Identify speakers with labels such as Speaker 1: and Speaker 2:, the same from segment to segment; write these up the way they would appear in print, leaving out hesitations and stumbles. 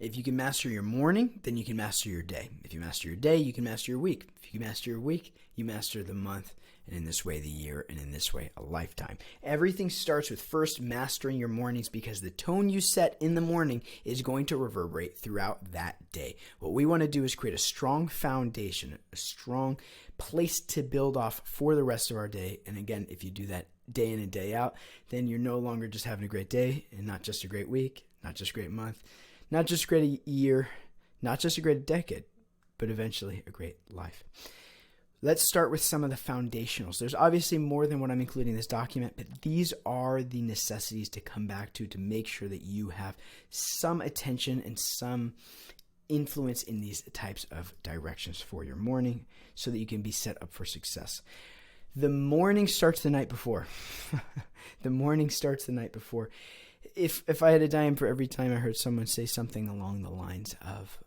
Speaker 1: If you can master your morning, then you can master your day. If you master your day, you can master your week. If you can master your week, you master the month, and in this way the year, and in this way a lifetime. Everything starts with first mastering your mornings, because the tone you set in the morning is going to reverberate throughout that day. What we want to do is create a strong foundation, a strong place to build off for the rest of our day. And again, if you do that day in and day out, then you're no longer just having a great day, and not just a great week, not just a great month, not just a great year, not just a great decade, but eventually a great life. Let's start with some of the foundationals. There's obviously more than what I'm including in this document, but these are the necessities to come back to make sure that you have some attention and some influence in these types of directions for your morning so that you can be set up for success. The morning starts the night before. The morning starts the night before. If I had a dime for every time I heard someone say something along the lines of,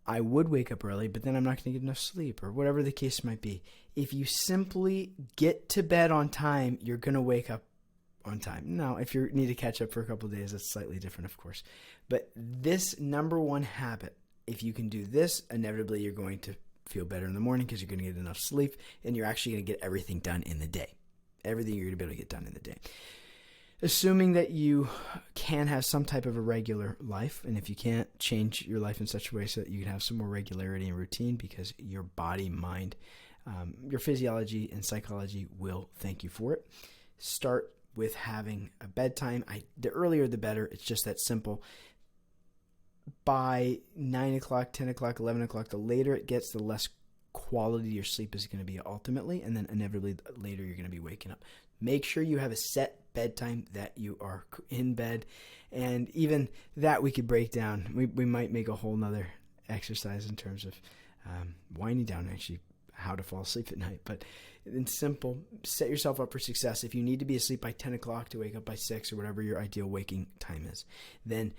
Speaker 1: I would wake up early, but then I'm not going to get enough sleep, or whatever the case might be. If you simply get to bed on time, you're going to wake up on time. Now, if you need to catch up for a couple of days, that's slightly different, of course. But this number one habit, if you can do this, inevitably you're going to feel better in the morning because you're going to get enough sleep, and you're actually going to get everything done in the day. Everything you're going to be able to get done in the day. Assuming that you can have some type of a regular life, and if you can't, change your life in such a way so that you can have some more regularity and routine, because your body, mind, your physiology and psychology will thank you for it. Start with having a bedtime. The earlier the better. It's just that simple. By 9 o'clock, 10 o'clock, 11 o'clock, the later it gets, the less quality your sleep is going to be ultimately, and then inevitably later you're going to be waking up. Make sure you have a set bedtime, that you are in bed, and even that we could break down. We might make a whole nother exercise in terms of winding down actually how to fall asleep at night. But in simple, set yourself up for success. If you need to be asleep by 10 o'clock to wake up by 6 or whatever your ideal waking time is, then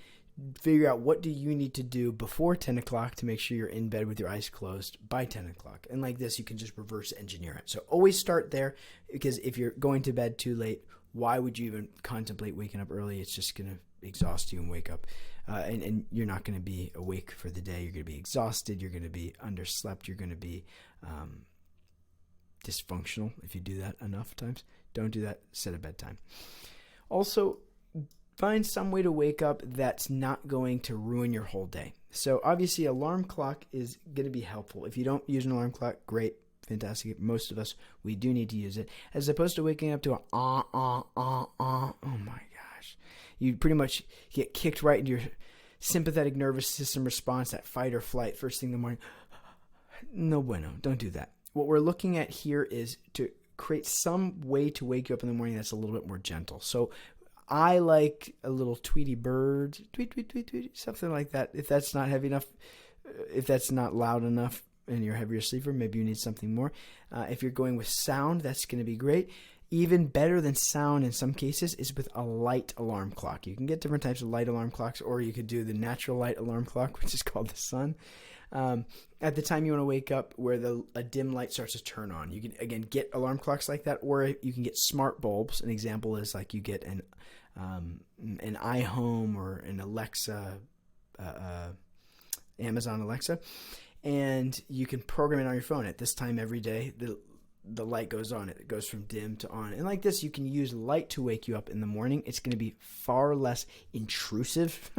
Speaker 1: figure out what do you need to do before 10 o'clock to make sure you're in bed with your eyes closed by 10 o'clock. And like this, you can just reverse engineer it. So always start there, because if you're going to bed too late, why would you even contemplate waking up early? It's just going to exhaust you and wake up. And you're not going to be awake for the day. You're going to be exhausted. You're going to be underslept. You're going to be dysfunctional if you do that enough times. Don't do that. Set a bedtime. Also, find some way to wake up that's not going to ruin your whole day. So obviously, alarm clock is going to be helpful. If you don't use an alarm clock, great, fantastic. Most of us, we do need to use it. As opposed to waking up to oh my gosh. You pretty much get kicked right into your sympathetic nervous system response, that fight or flight, first thing in the morning. No bueno, don't do that. What we're looking at here is to create some way to wake you up in the morning that's a little bit more gentle. So I like a little Tweety bird, tweet, tweet, tweet, tweet, something like that. If that's not heavy enough, if that's not loud enough and you're a heavier sleeper, maybe you need something more. If you're going with sound, that's going to be great. Even better than sound in some cases is with a light alarm clock. You can get different types of light alarm clocks, or you could do the natural light alarm clock, which is called the sun. At the time you want to wake up, where a dim light starts to turn on. You can, again, get alarm clocks like that, or you can get smart bulbs. An example is like you get an iHome or an Alexa, Amazon Alexa, and you can program it on your phone. At this time every day, the light goes on. It goes from dim to on. And like this, you can use light to wake you up in the morning. It's going to be far less intrusive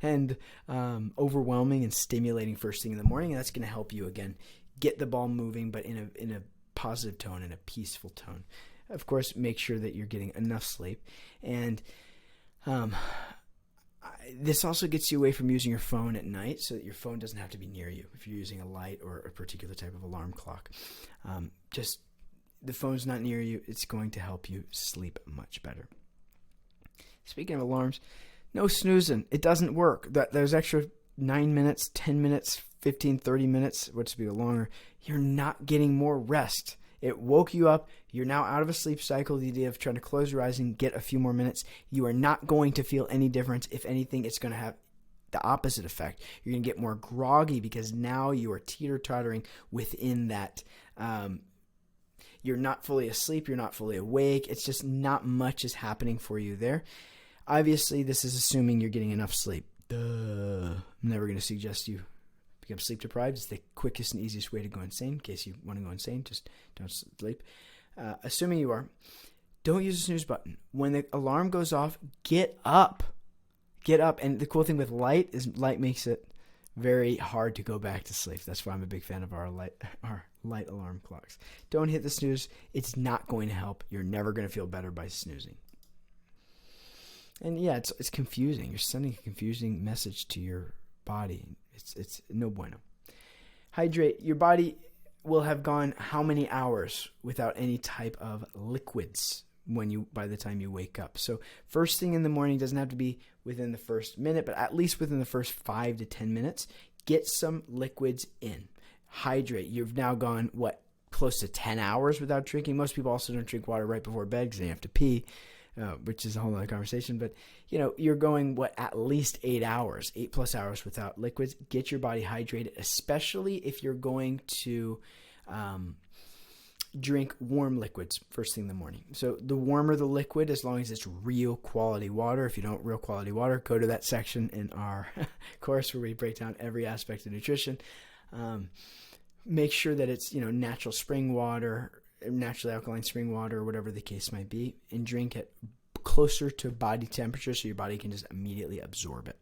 Speaker 1: and overwhelming and stimulating first thing in the morning. And that's going to help you, again, get the ball moving, but in a positive tone, in a peaceful tone. Of course, make sure that you're getting enough sleep. And this also gets you away from using your phone at night, so that your phone doesn't have to be near you if you're using a light or a particular type of alarm clock. Just the phone's not near you, it's going to help you sleep much better. Speaking of alarms, no snoozing. It doesn't work. Those extra 9 minutes, 10 minutes, 15, 30 minutes, what's to be longer, you're not getting more rest. It woke you up. You're now out of a sleep cycle. The idea of trying to close your eyes and get a few more minutes, you are not going to feel any difference. If anything, it's going to have the opposite effect. You're going to get more groggy, because now you are teeter-tottering within that. You're not fully asleep. You're not fully awake. It's just not much is happening for you there. Obviously, this is assuming you're getting enough sleep. Duh. I'm never going to suggest you become sleep deprived. It's the quickest and easiest way to go insane. In case you want to go insane, just don't sleep. Assuming you are, don't use the snooze button. When the alarm goes off, get up. Get up. And the cool thing with light is light makes it very hard to go back to sleep. That's why I'm a big fan of our light alarm clocks. Don't hit the snooze. It's not going to help. You're never going to feel better by snoozing. And yeah, it's confusing. You're sending a confusing message to your body. It's no bueno. Hydrate. Your body will have gone how many hours without any type of liquids by the time you wake up. So first thing in the morning, doesn't have to be within the first minute, but at least within the first 5 to 10 minutes, get some liquids in. Hydrate. You've now gone, close to 10 hours without drinking. Most people also don't drink water right before bed because they have to pee, which is a whole other conversation. But, you're going, at least 8 hours, 8+ hours without liquids. Get your body hydrated, especially if you're going to drink warm liquids first thing in the morning. So the warmer the liquid, as long as it's real quality water. If you don't real quality water, go to that section in our course where we break down every aspect of nutrition. Make sure that it's, natural spring water, naturally alkaline spring water, or whatever the case might be, and drink it closer to body temperature so your body can just immediately absorb it.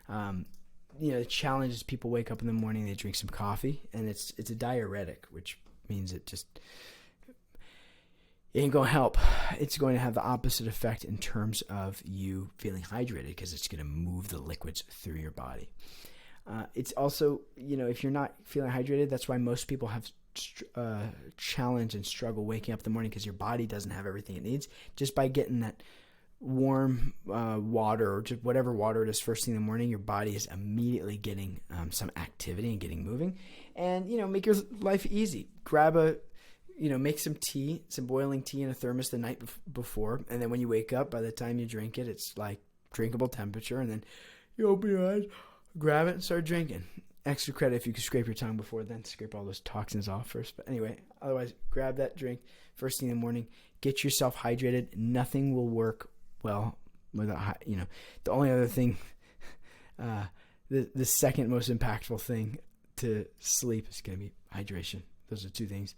Speaker 1: The challenge is people wake up in the morning, they drink some coffee, and it's a diuretic, which means it ain't going to help. It's going to have the opposite effect in terms of you feeling hydrated because it's going to move the liquids through your body. It's also, if you're not feeling hydrated, that's why most people have challenge and struggle waking up in the morning because your body doesn't have everything it needs. Just by getting that warm water or just whatever water it is first thing in the morning, your body is immediately getting some activity and getting moving. And, make your life easy. Grab make some tea, some boiling tea in a thermos the night before. And then when you wake up, by the time you drink it, it's like drinkable temperature. And then you open your eyes, grab it, and start drinking. Extra credit if you could scrape your tongue before then. Scrape all those toxins off first. But anyway, otherwise, grab that drink first thing in the morning. Get yourself hydrated. Nothing will work well without, the only other thing, the second most impactful thing to sleep is going to be hydration. Those are two things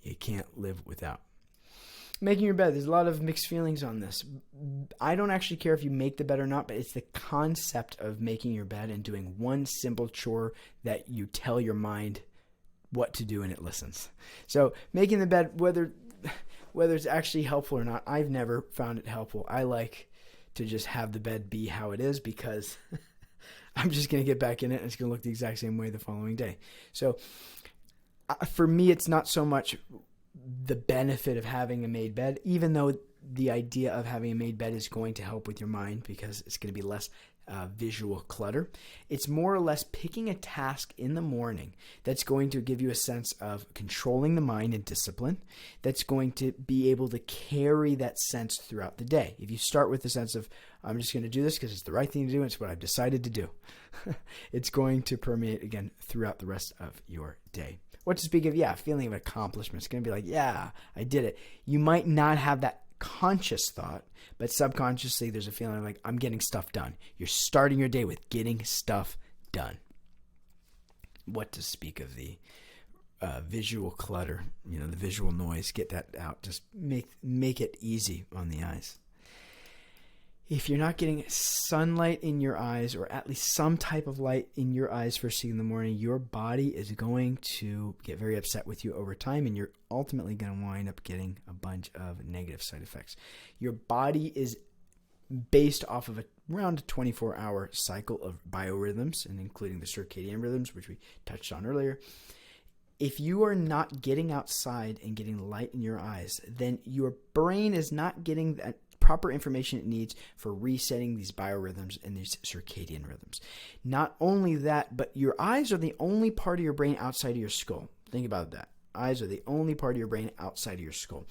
Speaker 1: you can't live without. Making your bed. There's a lot of mixed feelings on this. I don't actually care if you make the bed or not, but it's the concept of making your bed and doing one simple chore that you tell your mind what to do and it listens. So making the bed, whether it's actually helpful or not, I've never found it helpful. I like to just have the bed be how it is because I'm just going to get back in it and it's going to look the exact same way the following day. So for me, it's not so much the benefit of having a made bed, even though the idea of having a made bed is going to help with your mind because it's going to be less visual clutter. It's more or less picking a task in the morning that's going to give you a sense of controlling the mind and discipline that's going to be able to carry that sense throughout the day. If you start with the sense of, I'm just going to do this because it's the right thing to do, it's what I've decided to do, it's going to permeate again throughout the rest of your day. What to speak of, feeling of accomplishment. It's going to be like, I did it. You might not have that conscious thought, but subconsciously there's a feeling like I'm getting stuff done. You're starting your day with getting stuff done. What to speak of the visual clutter, the visual noise, get that out. Just make it easy on the eyes. If you're not getting sunlight in your eyes, or at least some type of light in your eyes first thing in the morning, your body is going to get very upset with you over time, and you're ultimately going to wind up getting a bunch of negative side effects. Your body is based off of around a 24-hour cycle of biorhythms, and including the circadian rhythms, which we touched on earlier. If you are not getting outside and getting light in your eyes, then your brain is not getting that proper information it needs for resetting these biorhythms and these circadian rhythms. Not only that, but your eyes are the only part of your brain outside of your skull. Think about that. Eyes are the only part of your brain outside of your skull.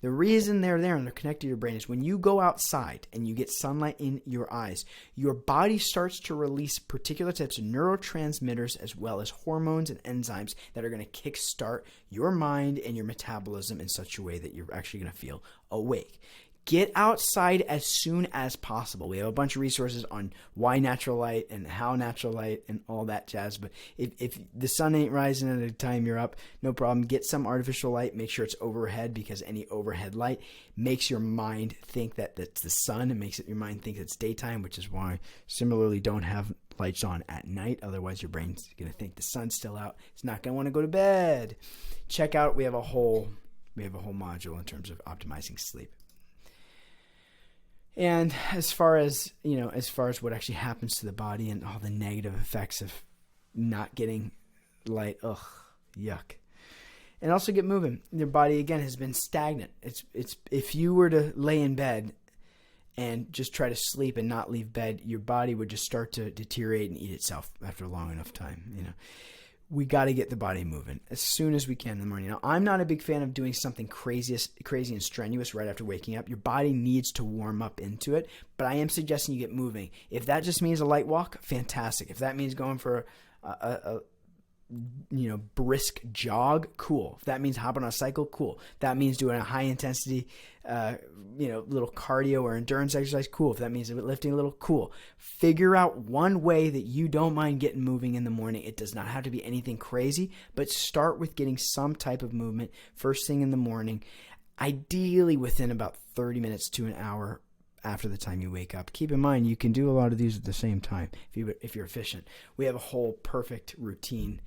Speaker 1: The reason they're there and they're connected to your brain is when you go outside and you get sunlight in your eyes, your body starts to release particular types of neurotransmitters as well as hormones and enzymes that are going to kickstart your mind and your metabolism in such a way that you're actually going to feel awake. Get outside as soon as possible. We have a bunch of resources on why natural light and how natural light and all that jazz. But if the sun ain't rising at the time you're up, no problem. Get some artificial light. Make sure it's overhead, because any overhead light makes your mind think that that's the sun. It makes your mind think it's daytime, which is why similarly don't have lights on at night. Otherwise your brain's going to think the sun's still out. It's not going to want to go to bed. Check out, we have a whole module in terms of optimizing sleep. And as far as what actually happens to the body and all the negative effects of not getting light, yuck. And also get moving. Your body, again, has been stagnant. It's if you were to lay in bed and just try to sleep and not leave bed, your body would just start to deteriorate and eat itself after a long enough time. We got to get the body moving as soon as we can in the morning. Now, I'm not a big fan of doing something crazy and strenuous right after waking up. Your body needs to warm up into it, but I am suggesting you get moving. If that just means a light walk, fantastic. If that means going for a brisk jog, cool. If that means hopping on a cycle, cool. If that means doing a high intensity, little cardio or endurance exercise, cool. If that means lifting a little, cool. Figure out one way that you don't mind getting moving in the morning. It does not have to be anything crazy, but start with getting some type of movement first thing in the morning, ideally within about 30 minutes to an hour after the time you wake up. Keep in mind, you can do a lot of these at the same time if you're efficient. We have a whole perfect routine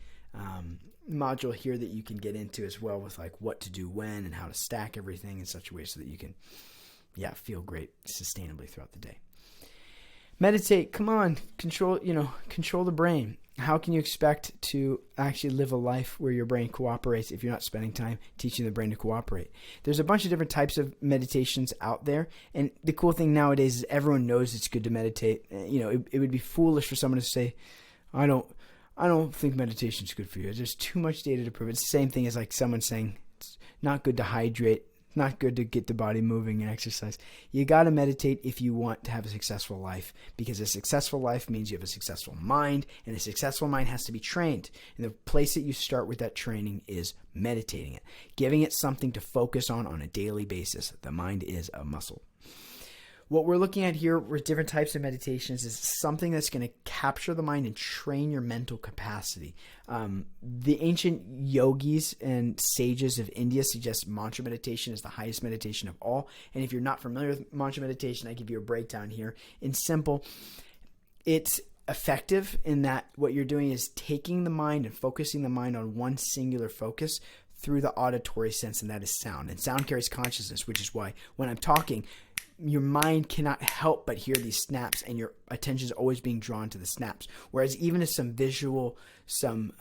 Speaker 1: module here that you can get into as well, with like what to do when and how to stack everything in such a way so that you can feel great sustainably throughout the day. Meditate. Come on, control the brain. How can you expect to actually live a life where your brain cooperates if you're not spending time teaching the brain to cooperate? There's a bunch of different types of meditations out there, and the cool thing nowadays is everyone knows it's good to meditate. It would be foolish for someone to say, I don't think meditation is good for you. There's too much data to prove it. It's the same thing as like someone saying it's not good to hydrate, not good to get the body moving and exercise. You got to meditate if you want to have a successful life, because a successful life means you have a successful mind, and a successful mind has to be trained. And the place that you start with that training is meditating it, giving it something to focus on a daily basis. The mind is a muscle. What we're looking at here with different types of meditations is something that's going to capture the mind and train your mental capacity. The ancient yogis and sages of India suggest mantra meditation is the highest meditation of all. And if you're not familiar with mantra meditation, I give you a breakdown here. In simple, it's effective in that what you're doing is taking the mind and focusing the mind on one singular focus through the auditory sense, and that is sound. And sound carries consciousness, which is why when I'm talking, your mind cannot help but hear these snaps, and your attention is always being drawn to the snaps. Whereas even if some visual, some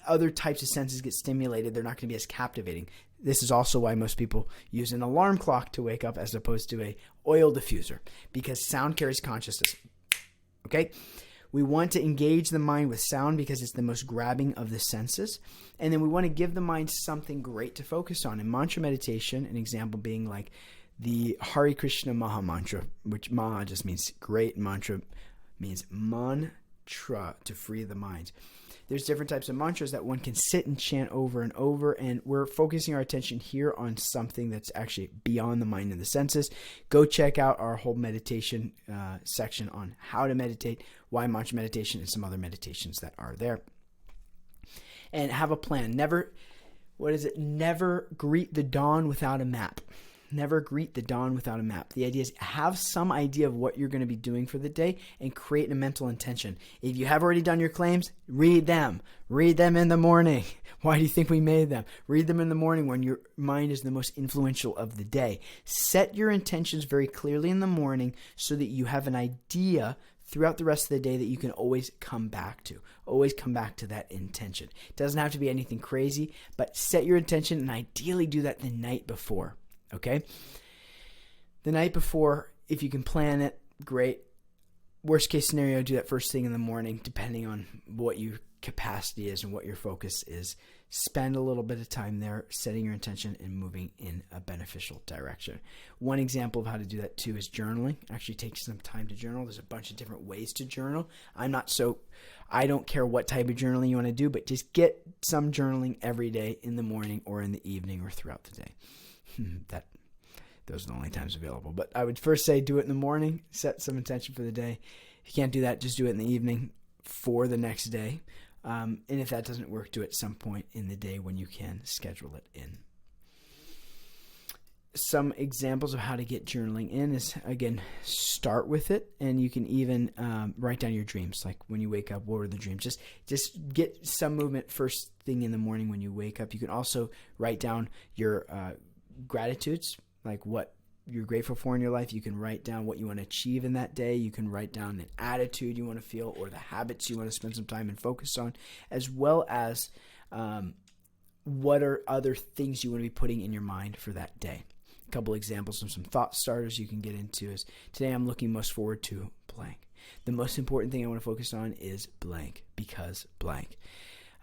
Speaker 1: other types of senses get stimulated, they're not going to be as captivating. This is also why most people use an alarm clock to wake up as opposed to a oil diffuser, because sound carries consciousness. Okay? We want to engage the mind with sound because it's the most grabbing of the senses. And then we want to give the mind something great to focus on. In mantra meditation, an example being like the Hare Krishna Maha Mantra, which Maha just means great, mantra means mantra, to free the mind. There's different types of mantras that one can sit and chant over and over, and we're focusing our attention here on something that's actually beyond the mind and the senses. Go check out our whole meditation section on how to meditate, why mantra meditation, and some other meditations that are there. And have a plan. Never greet the dawn without a map. Never greet the dawn without a map. The idea is have some idea of what you're going to be doing for the day and create a mental intention. If you have already done your claims, read them. Read them in the morning. Why do you think we made them? Read them in the morning when your mind is the most influential of the day. Set your intentions very clearly in the morning so that you have an idea throughout the rest of the day that you can always come back to. Always come back to that intention. It doesn't have to be anything crazy, but set your intention and ideally do that the night before. Okay? The night before, if you can plan it, great. Worst case scenario, do that first thing in the morning, depending on what your capacity is and what your focus is. Spend a little bit of time there, setting your intention and moving in a beneficial direction. One example of how to do that too is journaling. Actually take some time to journal. There's a bunch of different ways to journal. I don't care what type of journaling you want to do, but just get some journaling every day in the morning or in the evening or throughout the day. those are the only times available. But I would first say do it in the morning, set some intention for the day. If you can't do that, just do it in the evening for the next day. And if that doesn't work, do it at some point in the day when you can schedule it in. Some examples of how to get journaling in is, again, start with it, and you can even write down your dreams. Like when you wake up, what were the dreams? Just get some movement first thing in the morning when you wake up. You can also write down your gratitudes, like what you're grateful for in your life. You can write down what you want to achieve in that day. You can write down an attitude you want to feel or the habits you want to spend some time and focus on, as well as what are other things you want to be putting in your mind for that day. A couple examples of some thought starters you can get into is, today I'm looking most forward to blank. The most important thing I want to focus on is blank, because blank.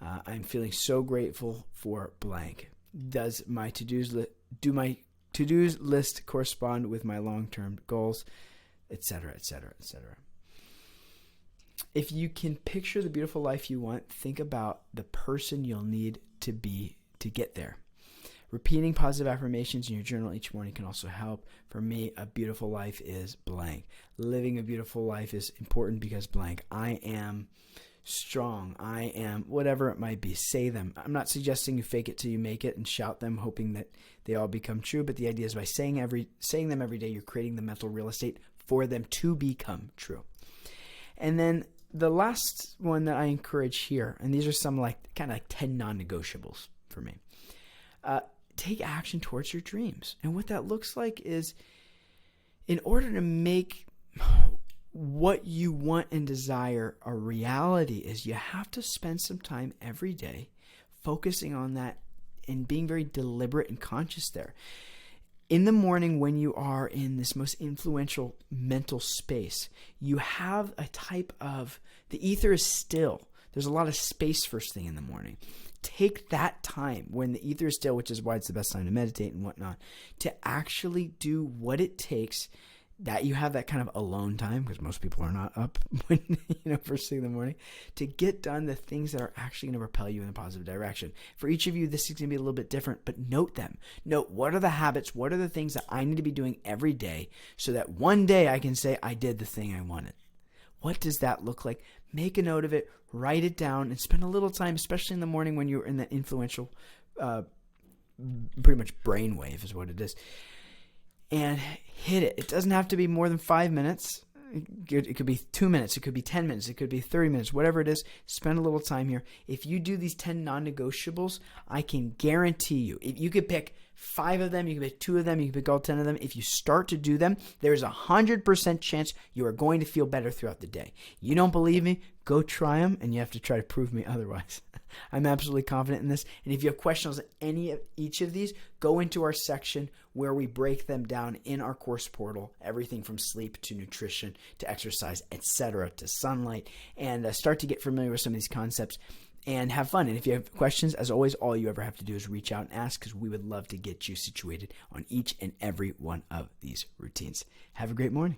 Speaker 1: I'm feeling so grateful for blank. Does my to-dos list correspond with my long-term goals, etc., etc., etc. If you can picture the beautiful life you want, think about the person you'll need to be to get there. Repeating positive affirmations in your journal each morning can also help. For me, a beautiful life is blank. Living a beautiful life is important because blank. I am strong. I am whatever it might be. Say them. I'm not suggesting you fake it till you make it and shout them, hoping that they all become true. But the idea is by saying them every day, you're creating the mental real estate for them to become true. And then the last one that I encourage here, and these are some kind of 10 non-negotiables for me. Take action towards your dreams. And what that looks like is, in order to make what you want and desire a reality, is you have to spend some time every day focusing on that and being very deliberate and conscious there. In the morning, when you are in this most influential mental space, you have a type of, the ether is still. There's a lot of space first thing in the morning. Take that time when the ether is still, which is why it's the best time to meditate and whatnot, to actually do what it takes, that you have that kind of alone time, because most people are not up when, first thing in the morning, to get done the things that are actually going to propel you in a positive direction. For each of you, this is going to be a little bit different, but note them. Note, what are the habits, what are the things that I need to be doing every day so that one day I can say I did the thing I wanted. What does that look like? Make a note of it, write it down, and spend a little time, especially in the morning when you're in that influential, pretty much brainwave is what it is, and hit it. It doesn't have to be more than 5 minutes. It could be 2 minutes. It could be 10 minutes. It could be 30 minutes. Whatever it is, spend a little time here. If you do these 10 non-negotiables, I can guarantee you, if you could pick 5 of them, you can pick 2 of them, you can pick all 10 of them. If you start to do them, there's 100% chance you are going to feel better throughout the day. You don't believe me? Go try them, and you have to try to prove me otherwise. I'm absolutely confident in this. And if you have questions on each of these, go into our section where we break them down in our course portal, everything from sleep to nutrition to exercise, etc., to sunlight, and start to get familiar with some of these concepts and have fun. And if you have questions, as always, all you ever have to do is reach out and ask, because we would love to get you situated on each and every one of these routines. Have a great morning.